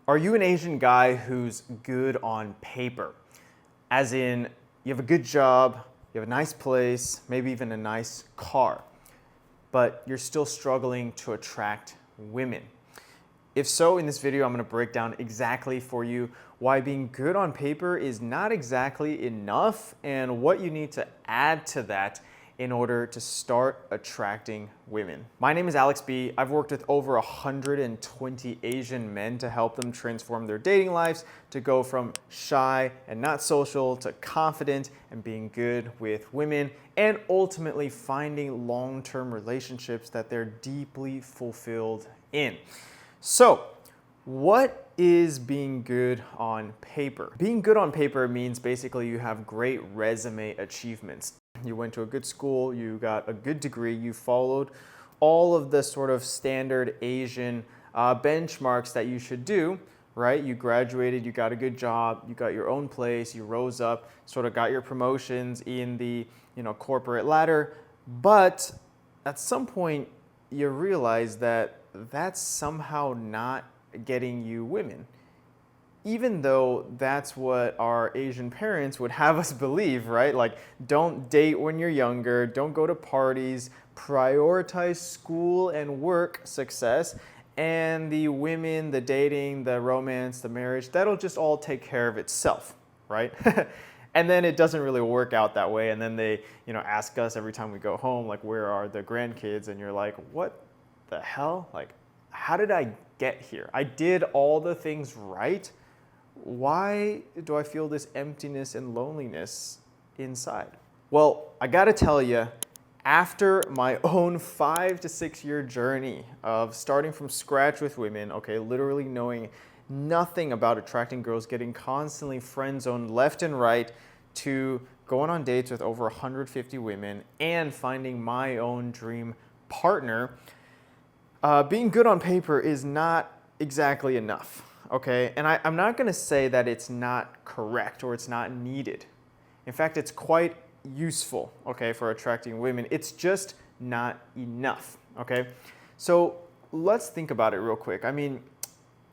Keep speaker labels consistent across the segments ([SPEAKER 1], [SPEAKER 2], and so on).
[SPEAKER 1] Are you an Asian guy who's good on paper? As in, you have a good job, you have a nice place, maybe even a nice car, but you're still struggling to attract women. If so, in this video, I'm gonna break down exactly for you why being good on paper is not exactly enough and what you need to add to that in order to start attracting women. My name is Alex B. I've worked with over 120 Asian men to help them transform their dating lives to go from shy and not social to confident and being good with women and ultimately finding long-term relationships that they're deeply fulfilled in. So, what is being good on paper? Being good on paper means basically you have great resume achievements. You went to a good school, you got a good degree, you followed all of the sort of standard Asian benchmarks that you should do, right? You graduated, you got a good job, you got your own place, you rose up, sort of got your promotions in the corporate ladder, but at some point you realize that that's somehow not getting you women. Even though that's what our Asian parents would have us believe, right? Like, don't date when you're younger, don't go to parties, prioritize school and work success, and the women, the dating, the romance, the marriage, that'll just all take care of itself, right? And then it doesn't really work out that way. And then they, ask us every time we go home, like, where are the grandkids? And you're like, what the hell? Like, how did I get here? I did all the things right. Why do I feel this emptiness and loneliness inside? Well, I gotta tell you, after my own 5 to 6 year journey of starting from scratch with women, okay, literally knowing nothing about attracting girls, getting constantly friend zoned left and right, to going on dates with over 150 women and finding my own dream partner, being good on paper is not exactly enough. Okay, and I'm not going to say that it's not correct or it's not needed. In fact, it's quite useful, okay, for attracting women. It's just not enough, okay? So let's think about it real quick. I mean,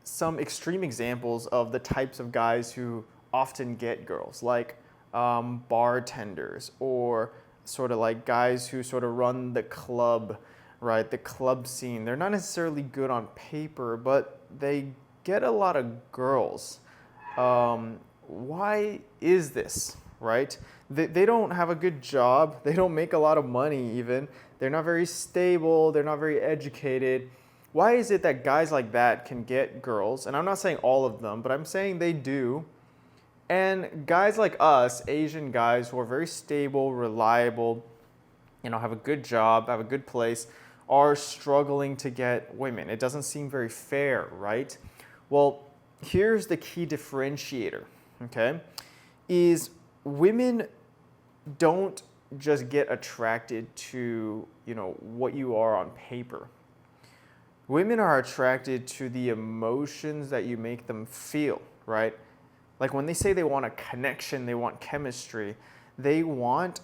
[SPEAKER 1] some extreme examples of the types of guys who often get girls, like bartenders or sort of like guys who sort of run the club, right? The club scene. They're not necessarily good on paper, but they get a lot of girls. Why is this, right? They don't have a good job. They don't make a lot of money even. They're not very stable. They're not very educated. Why is it that guys like that can get girls? And I'm not saying all of them, but I'm saying they do. And guys like us, Asian guys who are very stable, reliable, have a good job, have a good place, are struggling to get women. It doesn't seem very fair, right? Well, here's the key differentiator, okay, is women don't just get attracted to, what you are on paper. Women are attracted to the emotions that you make them feel, right? Like when they say they want a connection, they want chemistry, they want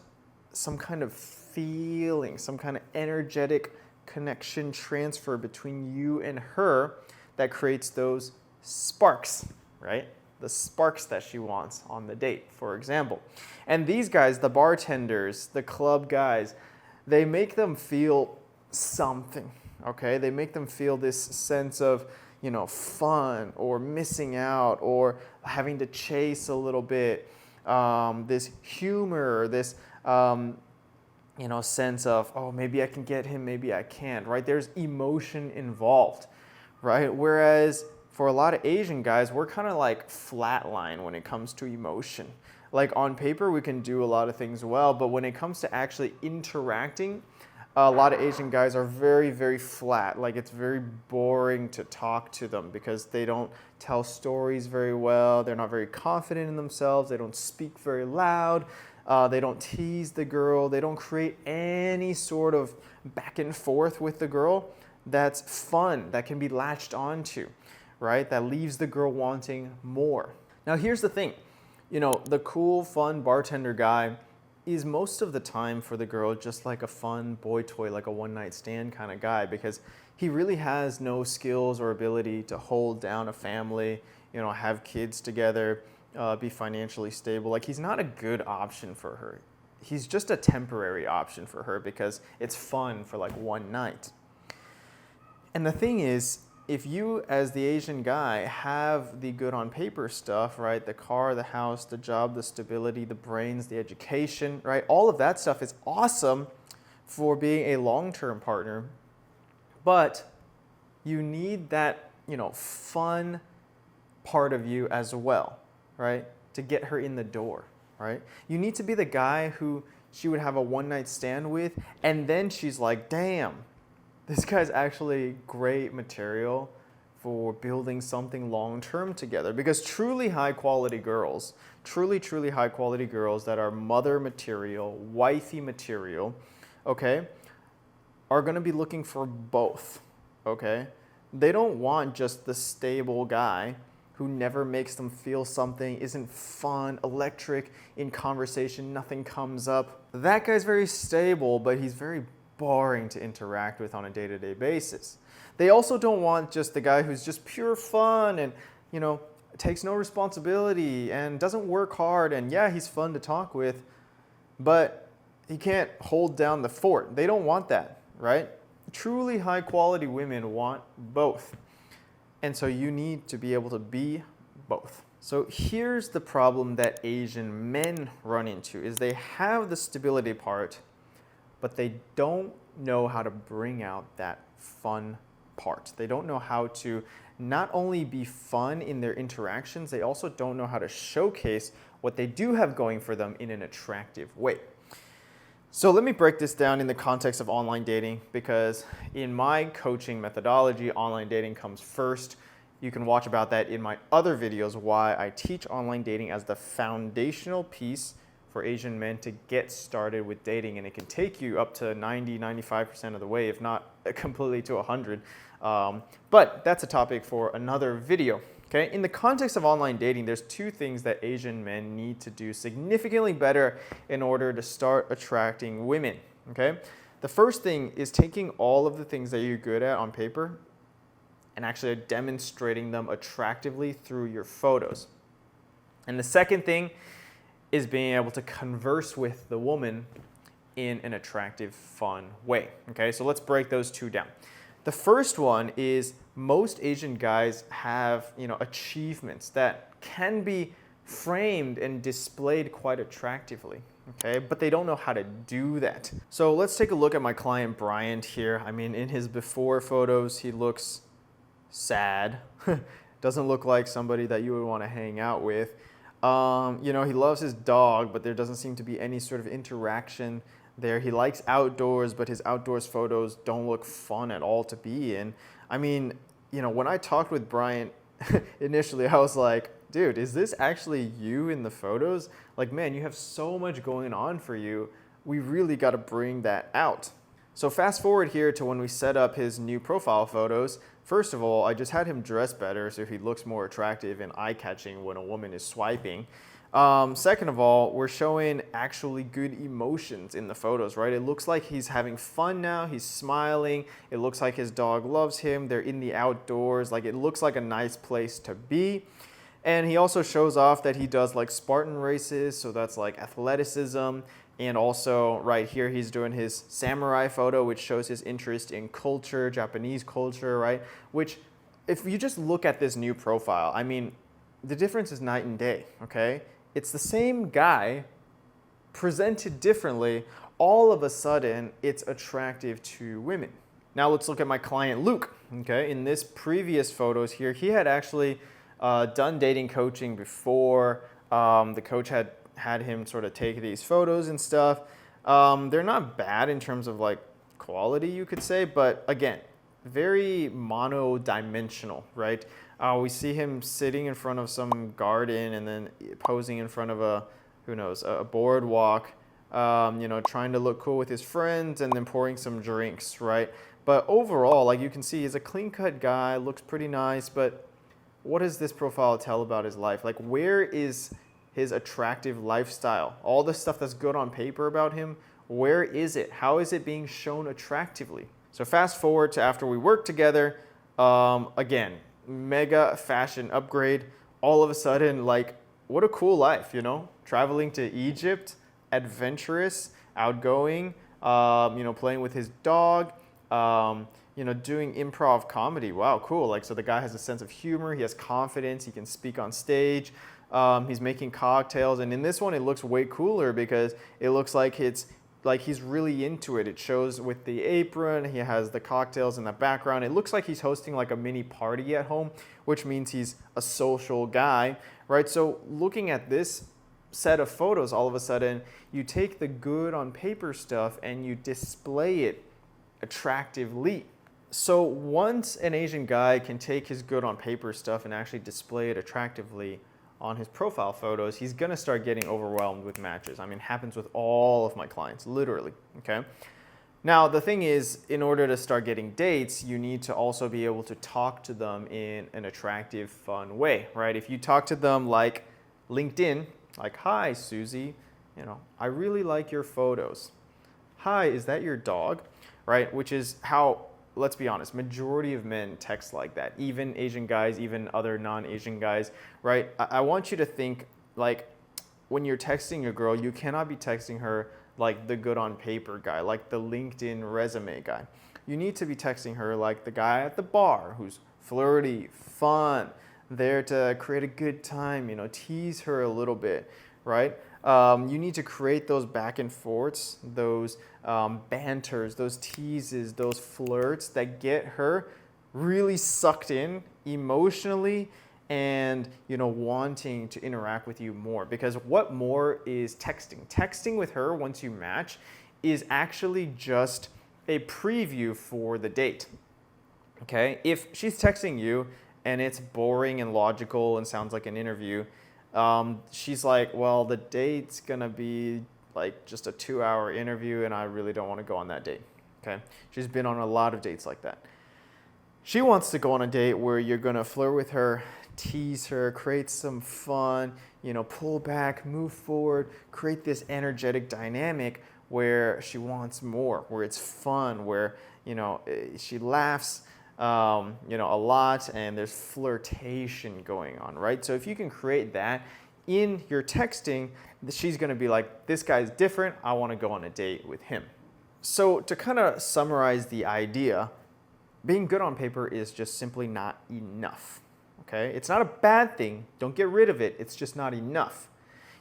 [SPEAKER 1] some kind of feeling, some kind of energetic connection transfer between you and her that creates those sparks, right? The sparks that she wants on the date, for example. And these guys, the bartenders, the club guys, they make them feel something, okay? They make them feel this sense of, fun or missing out or having to chase a little bit, this humor, this, sense of, oh, maybe I can get him, maybe I can't, right? There's emotion involved, right? Whereas for a lot of Asian guys, we're kind of like flatline when it comes to emotion. Like on paper, we can do a lot of things well, but when it comes to actually interacting, a lot of Asian guys are very, very flat. Like it's very boring to talk to them because they don't tell stories very well. They're not very confident in themselves. They don't speak very loud. They don't tease the girl. They don't create any sort of back and forth with the girl that's fun, that can be latched onto, right? That leaves the girl wanting more. Now here's the thing, the cool, fun bartender guy is most of the time for the girl just like a fun boy toy, like a one-night stand kind of guy, because he really has no skills or ability to hold down a family, have kids together, be financially stable. Like, he's not a good option for her. He's just a temporary option for her because it's fun for like one night. And the thing is, if you as the Asian guy have the good on paper stuff, right? The car, the house, the job, the stability, the brains, the education, right? All of that stuff is awesome for being a long-term partner. But you need that, fun part of you as well, right? To get her in the door, right? You need to be the guy who she would have a one-night stand with, and then she's like, damn, this guy's actually great material for building something long-term together. Because truly high-quality girls, truly high-quality girls that are mother material, wifey material, okay, are going to be looking for both, okay? They don't want just the stable guy who never makes them feel something, isn't fun, electric, in conversation, nothing comes up. That guy's very stable, but he's very boring to interact with on a day-to-day basis. They also don't want just the guy who's just pure fun and, takes no responsibility and doesn't work hard, and yeah, he's fun to talk with, but he can't hold down the fort. They don't want that, right? Truly high-quality women want both. And so you need to be able to be both. So here's the problem that Asian men run into is they have the stability part, but they don't know how to bring out that fun part. They don't know how to not only be fun in their interactions, they also don't know how to showcase what they do have going for them in an attractive way. So let me break this down in the context of online dating, because in my coaching methodology, online dating comes first. You can watch about that in my other videos, why I teach online dating as the foundational piece for Asian men to get started with dating. And it can take you up to 90-95% of the way, if not completely to 100. But that's a topic for another video. Okay, in the context of online dating, there's two things that Asian men need to do significantly better in order to start attracting women. Okay, the first thing is taking all of the things that you're good at on paper and actually demonstrating them attractively through your photos. And the second thing is being able to converse with the woman in an attractive, fun way. Okay, so let's break those two down. The first one is most Asian guys have, achievements that can be framed and displayed quite attractively, okay? But they don't know how to do that. So let's take a look at my client Bryant here. I mean, in his before photos, he looks sad. Doesn't look like somebody that you would want to hang out with. He loves his dog, but there doesn't seem to be any sort of interaction there. He likes outdoors, but his outdoors photos don't look fun at all to be in. I mean, when I talked with Bryant initially, I was like, dude, is this actually you in the photos? Like, man, you have so much going on for you. We really got to bring that out. So fast forward here to when we set up his new profile photos. First of all, I just had him dress better so he looks more attractive and eye-catching when a woman is swiping. Second of all, we're showing actually good emotions in the photos, right? It looks like he's having fun now. He's smiling. It looks like his dog loves him. They're in the outdoors. Like, it looks like a nice place to be. And he also shows off that he does like Spartan races. So that's like athleticism. And also right here, he's doing his samurai photo, which shows his interest in culture, Japanese culture, right? Which, if you just look at this new profile, I mean, the difference is night and day, okay? It's the same guy presented differently. All of a sudden, it's attractive to women. Now let's look at my client Luke, okay? In this previous photos here, he had actually done dating coaching before. The coach had him sort of take these photos and stuff. They're not bad in terms of like quality, you could say, but again, very mono-dimensional, right? We see him sitting in front of some garden and then posing in front of a boardwalk, trying to look cool with his friends and then pouring some drinks, right? But overall, like you can see, he's a clean-cut guy, looks pretty nice, but what does this profile tell about his life? Like, where is his attractive lifestyle? All the stuff that's good on paper about him, where is it? How is it being shown attractively? So fast forward to after we worked together, again, mega fashion upgrade. All of a sudden, like, what a cool life, you know? Traveling to Egypt, adventurous, outgoing, playing with his dog, doing improv comedy. Wow, cool. Like, so the guy has a sense of humor, he has confidence, he can speak on stage, he's making cocktails. And in this one, it looks way cooler because it looks like he's really into it. It shows with the apron, he has the cocktails in the background. It looks like he's hosting like a mini party at home, which means he's a social guy, right? So looking at this set of photos, all of a sudden, you take the good on paper stuff and you display it attractively. So once an Asian guy can take his good on paper stuff and actually display it attractively on his profile photos, he's gonna start getting overwhelmed with matches. I mean, it happens with all of my clients, literally, okay? Now, the thing is, in order to start getting dates, you need to also be able to talk to them in an attractive, fun way, right? If you talk to them like LinkedIn, like, hi, Susie, I really like your photos. Hi, is that your dog? Right? Which is how, let's be honest, majority of men text like that, even Asian guys, even other non-Asian guys, right? I want you to think like when you're texting a girl, you cannot be texting her like the good on paper guy, like the LinkedIn resume guy. You need to be texting her like the guy at the bar who's flirty, fun, there to create a good time, tease her a little bit, right? You need to create those back and forths, those banters, those teases, those flirts that get her really sucked in emotionally and wanting to interact with you more. Because what more is texting? Texting with her once you match is actually just a preview for the date. Okay? If she's texting you and it's boring and logical and sounds like an interview, she's like, well, the date's gonna be like just a 2-hour interview and I really don't want to go on that date. Okay? She's been on a lot of dates like that. She wants to go on a date where you're gonna flirt with her, tease her, create some fun, pull back, move forward, create this energetic dynamic where she wants more, where it's fun, where she laughs a lot and there's flirtation going on, right? So if you can create that in your texting, she's gonna be like, this guy's different, I wanna go on a date with him. So to kind of summarize the idea, being good on paper is just simply not enough, okay? It's not a bad thing, don't get rid of it, it's just not enough.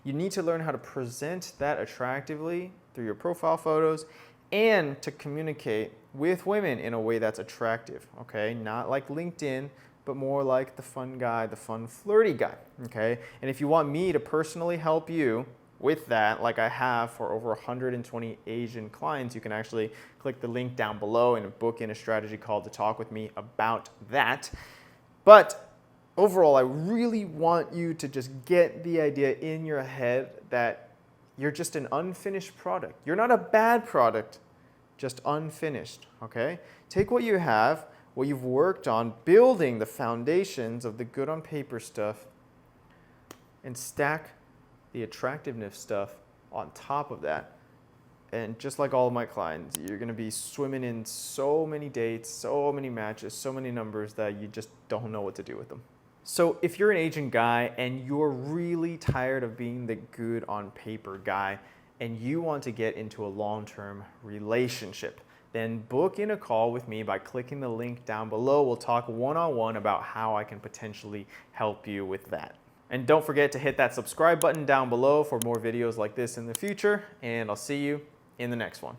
[SPEAKER 1] You need to learn how to present that attractively through your profile photos and to communicate with women in a way that's attractive, okay? Not like LinkedIn, but more like the fun guy, the fun flirty guy, okay? And if you want me to personally help you with that, like I have for over 120 Asian clients, you can actually click the link down below and book in a strategy call to talk with me about that. But overall, I really want you to just get the idea in your head that you're just an unfinished product. You're not a bad product, just unfinished, okay? Take what you have, what you've worked on, building the foundations of the good on paper stuff, and stack the attractiveness stuff on top of that. And just like all of my clients, you're gonna be swimming in so many dates, so many matches, so many numbers that you just don't know what to do with them. So if you're an Asian guy and you're really tired of being the good on paper guy and you want to get into a long-term relationship, then book in a call with me by clicking the link down below. We'll talk one-on-one about how I can potentially help you with that. And don't forget to hit that subscribe button down below for more videos like this in the future, and I'll see you in the next one.